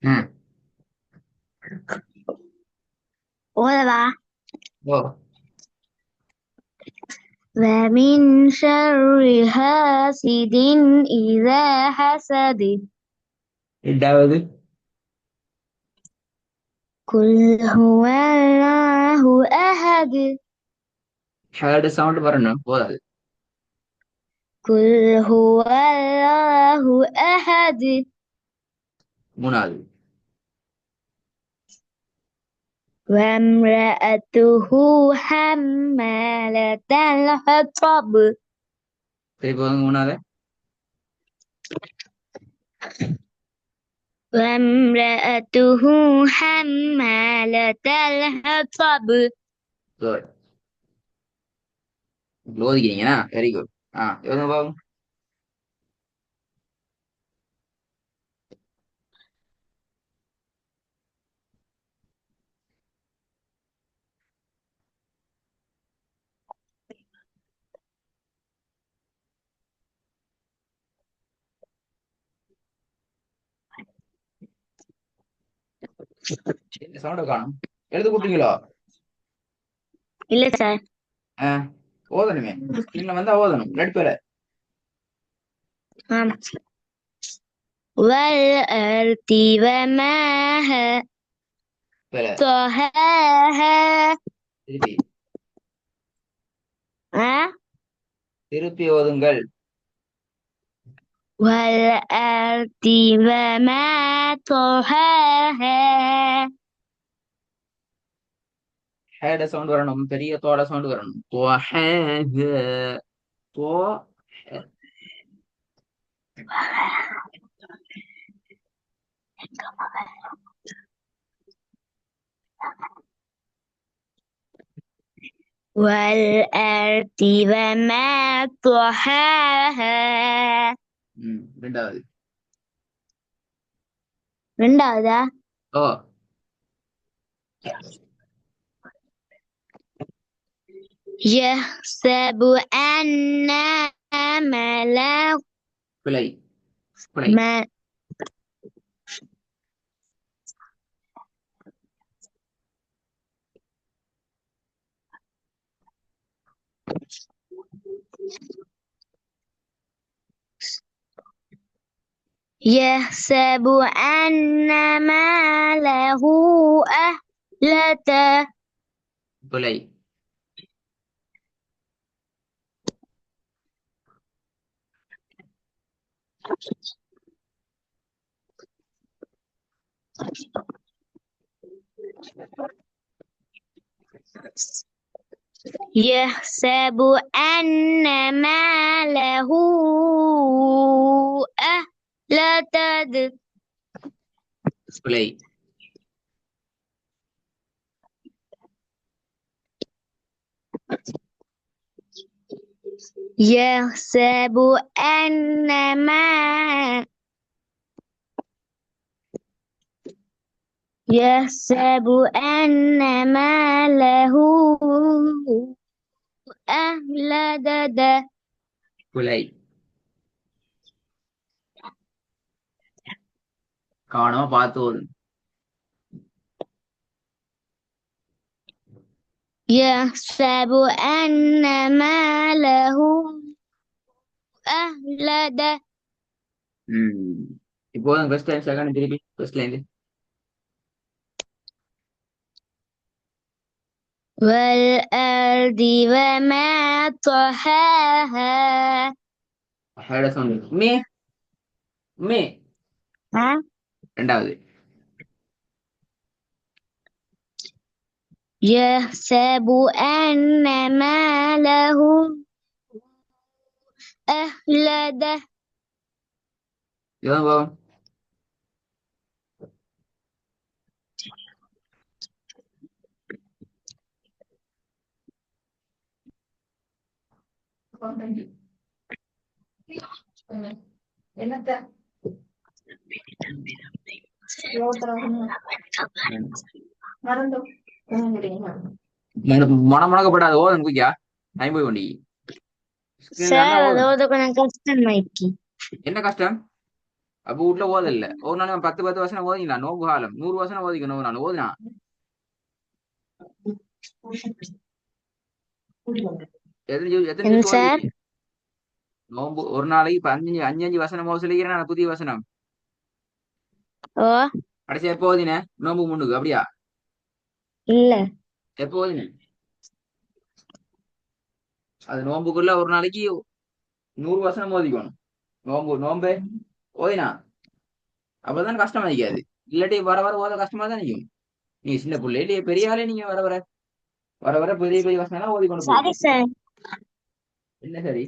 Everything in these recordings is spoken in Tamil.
ம். ولا ஓ. ومن شر حاسد إذا حسد ரெண்டாவது. قل هو الله أحد ஹேர்டு சவுண்ட் வரணும் போதாது. قل هو الله أحد மூணாவது. وامرأته حمالة الحطب சரி போதுங்க மூணாவது. وامرأته حمالة الحطب குட். ஓதிக்கிறீங்களா? Very good. எவ்வளோ பாவம். சவுண்ட காணும். எழுத கூப்பிட்டீங்களோ? இல்ல சார். ஓதணுமே. ஸ்கிரீன்ல வந்தா ஓதணும். நடுப்பேல. والأرض وما பேல. طحاها திருப்பி أه؟ திருப்பி ஓதுங்கள். والأرض وما طحاها ஹேட சவுண்ட் வரணும். பெரிய தோட சவுண்ட் வரணும். தோ ஹே தோ. والأرض وما طحاها ரெண்டாவது. ரெண்டாவதா ஓ. يحسب أن ملك பிழை. பிழை. ما يحسب أن ماله أهلته பிழை. يحسب أن ماله أهلته பிழை. يحسب أن يحسب أن ماله أهلته பிழை. கவனமா பார்த்து ஓதுங்க. يحسب أن ماله أهلته இப்போதும் ஃபர்ஸ்ட் டைம் செகண்ட் திருப்பி ஃபர்ஸ்ட்ல இருந்து. والأرض وما طحاها ஹேட சவுண்ட் மே. மே. ها؟ ரெண்டாவது. يحسب أن ماله أهلته எவ்வளோ பாவம். என்னத்த மறந்தோம். மனமுடக்கப்படாது ஓதன் குயிக்கா. டைம் போய் கொண்டி. ஸ்கிரீன்ல சார் வந்தா ஓதணும். அதோட கொஞ்சம் கஷ்டமாயிடுச்சு. என்ன கஷ்டம்? அப்ப வீட்டுல ஓதல்ல ஒரு நாள் 10 வசனம் ஓதிக்கலாம் நோம்பு காலம் 100 வசனம் ஓதிக்கணும் ஒரு நாள் ஓதினா எத்தனை என்ன ஜூஸ் சார்? ஓதிக்கிறீங்க நோம்பு ஒரு நாளைக்கு இப்ப அஞ்சு அஞ்சு அஞ்சு வசனம் ஓத சொல்லிக்கிறேன் புதிய வசனம் ஓ கடைசி எப்போ ஓதினேன் நோம்பு முன்னுக்கு அப்படியா இல்ல எப்போ ஓதினேன் அது நோம்புக்குள்ள ஒரு நாளைக்கு 100 வசனம் ஓதிக்கணும் நோம்பு ஓதினா அப்பதான் கஷ்டமா இருக்காது இல்லாட்டி வர வர ஓத கஷ்டமா தான் நிற்கும் நீங்க சின்ன பிள்ளை இல்லையே பெரிய ஆளே நீங்க வர வர வர வர பெரிய பெரிய வசனம் ஓதி கொண்டு சரி போவீங்க சார். என்ன சரி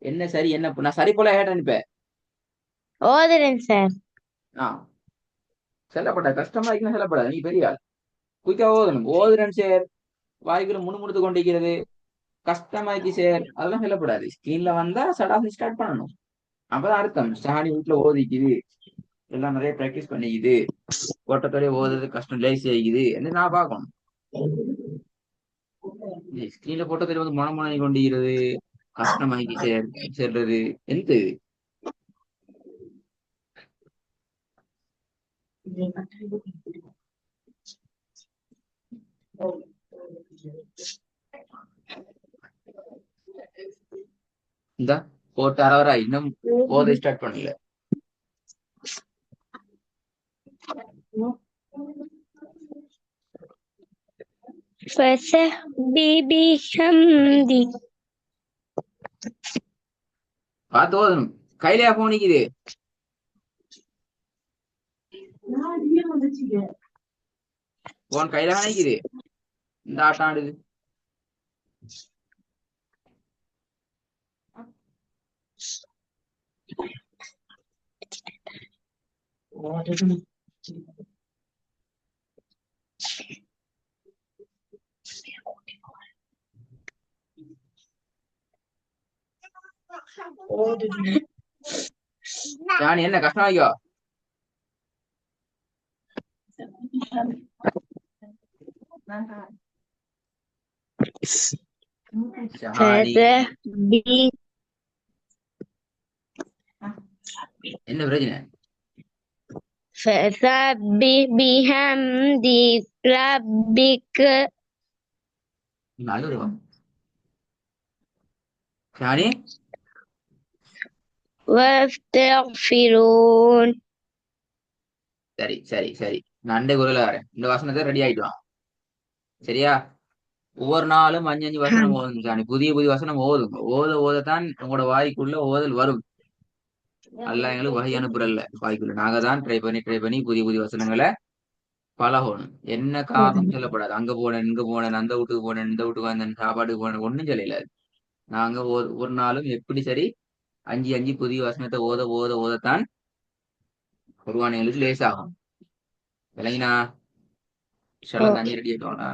என்ன சரி என்ன நான் சரி போல கேட்டேன் இப்ப ஓதுறேன் சார். ஆ செல்லப்பட கஷ்டமா இருக்குன்னு செல்லப்படாது நீ பெரிய ஆள் குயிக்கா ஓதணும் ஓதுறேன் சார் வாய்க்குள்ள முணுமுணுத்து கொண்டிருக்கிறது கஷ்டமாக்கி சார் அதெல்லாம் சொல்லப்படாது ஸ்கிரீன்ல வந்தா சடாசு ஸ்டார்ட் பண்ணணும் அப்பதான் அர்த்தம் ஸ்டாடி வீட்டுல ஓதிக்குது எல்லாம் நிறைய பிராக்டிஸ் பண்ணிக்குது ஓட்டத்தோடய ஓதுறது கஷ்டம் லேசி ஆகிக்குது என்று நான் பார்க்கணும் ஸ்கிரீன்ல போட்டத்தில் வந்து மனமனை கொண்டிருக்கிறது கஷ்டமாக்கி சார் சொல்றது எந்த இந்த போட்டு அறவரா இன்னும் ஓத ஸ்டார்ட் பண்ணல فسبح بحمدي. பார்த்து ஓதணும் கையிலயா போனிக்குது போன் கையில நினைக்குது இந்த ஆட்டம் ஆடுது யானி என்ன கஷ்டம் ஆகியோ ஷஹானி فسبح என்ன பிரச்சனை فسبح بحمد ربك நல்ல ஷஹானி واستغفرون. சரி சரி சரி நான் அண்டை குரல வரேன் இந்த வசனத்தை ரெடி ஆயிட்டுவான் சரியா ஒவ்வொரு நாளும் அஞ்சு அஞ்சு வசனம் ஓதுங்க ஷானி புதிய புதிய வசனம் ஓதுங்க ஓதத்தான் உங்களோட வாய்க்குள்ள ஓதல் வரும் அல்ல எங்களுக்கு வகை அனுப்புறல்ல வாய்க்குள்ள நாங்க தான் ட்ரை பண்ணி புதிய புதிய வசனங்களை பழகணும் என்ன காரணம் சொல்லப்படாது அங்க போனேன் இங்க போனேன் அந்த வீட்டுக்கு போனேன் இந்த வீட்டுக்கு வந்தேன் சாப்பாட்டுக்கு போனேன் ஒன்னும் சொல்லல நாங்க ஒரு நாளும் எப்படி சரி அஞ்சு அஞ்சு புதிய வசனத்தை ஓதத்தான் குர்ஆன்களுக்கு லேஸ் ஆகும் விளங்கினா ஓ தண்ணி ரெடி ஆயிட்டோம்னா